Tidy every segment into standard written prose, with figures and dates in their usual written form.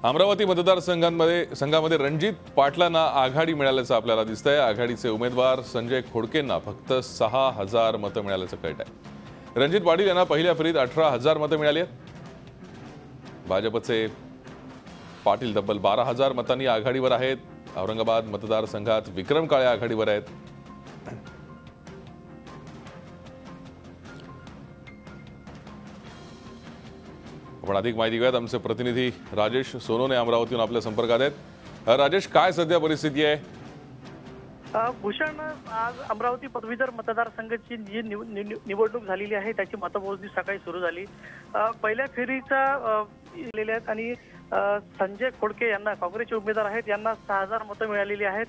अमरावती मतदारसंघामध्ये रणजित पाटलांना आघाडी मिळाल्याचं आपल्याला दिसतंय। आघाडीचे उमेदवार संजय खोडकेंना फक्त 6000 मतं मिळाल्याचं कळत आहे। रणजित पाटील यांना पहिल्या फेरीत 18000 मतं मिळाली आहेत। भाजपचे पाटील तब्बल 12000 मतांनी आघाडीवर आहेत। औरंगाबाद मतदारसंघात विक्रम काळे आघाडीवर आहेत। आपण अधिक माहिती घेऊयात। आमचे प्रतिनिधी राजेश सोनोने अमरावतीहून आपल्या संपर्कात आहेत। राजेश, काय सध्या परिस्थिती आहे? भूषण, आज अमरावती पदवीधर मतदारसंघाची जी निवडणूक झालेली आहे त्याची मतमोजणी सकाळी सुरू झाली। पहिल्या फेरीचा आहेत आणि संजय खोडके यांना, काँग्रेसचे उमेदवार आहेत, यांना 6000 मतं मिळालेली आहेत।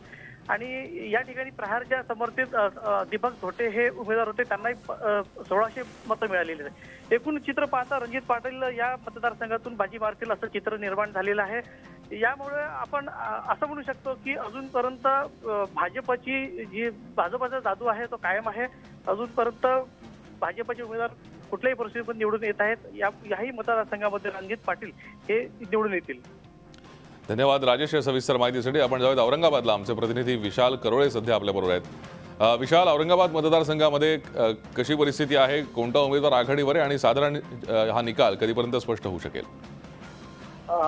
आणि या ठिकाणी प्रहारच्या समर्थित दीपक धोटे हे उमेदवार होते, त्यांनाही 1600 मतं मिळालेली आहेत। एकूण चित्र पाहता रणजित पाटील या मतदारसंघातून बाजी मारतील असं चित्र निर्माण झालेलं आहे। यामुळे आपण असं म्हणू शकतो की अजूनपर्यंत भाजपचा जादू आहे तो कायम आहे। अजूनपर्यंत भाजपचे उमेदवार कुठल्याही परिस्थितीत निवडून येत आहेत। याही मतदारसंघामध्ये रणजित पाटील हे निवडून येतील। धन्यवाद राजेश या सविस्तर माहितीसाठी। आपण जाऊयात औरंगाबादला। आमचे प्रतिनिधी विशाल करोळे सध्या आपल्याबरोबर आहेत। विशाल, औरंगाबाद मतदारसंघामध्ये कशी परिस्थिती आहे? कोणता उमेदवार आघाडीवर आहे आणि साधारण हा निकाल कधीपर्यंत स्पष्ट होऊ शकेल?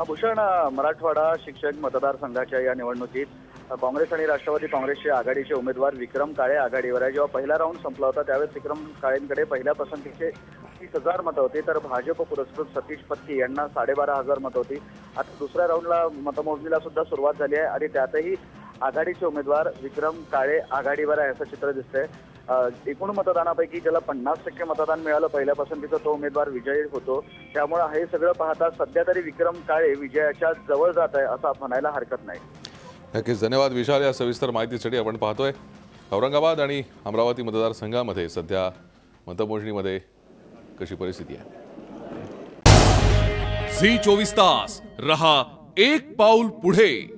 भूषण, मराठवाडा शिक्षक मतदारसंघाच्या या निवडणुकीत काँग्रेस आणि राष्ट्रवादी काँग्रेसचे आघाडीचे उमेदवार विक्रम काळे आघाडीवर आहे। जेव्हा पहिला राऊंड संपला होता त्यावेळेस विक्रम काळेंकडे पहिल्या पसंतीचे 30000 मतं होती, तर भाजप पुरस्कृत सतीश पत्की यांना 12500 मतं होती। आता दुसऱ्या राऊंडला मतमोजणीला सुद्धा सुरुवात झाली आहे आणि त्यातही आघाडीचे उमेदवार विक्रम काळे आघाडीवर आहे असं चित्र दिसतंय। एकूण मतदानापैकी ज्याला 50% मतदान मिळालं पहिल्या पसंतीचं तो उमेदवार विजयी होतो। त्यामुळे हे सगळं पाहता सध्या तरी विक्रम काळे विजयाच्या जवळ जात आहे असं म्हणायला हरकत नाही। नक्कीच धन्यवाद विशाल या सविस्तर माहितीसाठी। आपण पाहतोय औरंगाबाद आणि अमरावती मतदारसंघामध्ये सध्या मतमोजणीमध्ये कशी परिस्थिती आहे। झी 24 तास रहा एक पाऊल पुढे।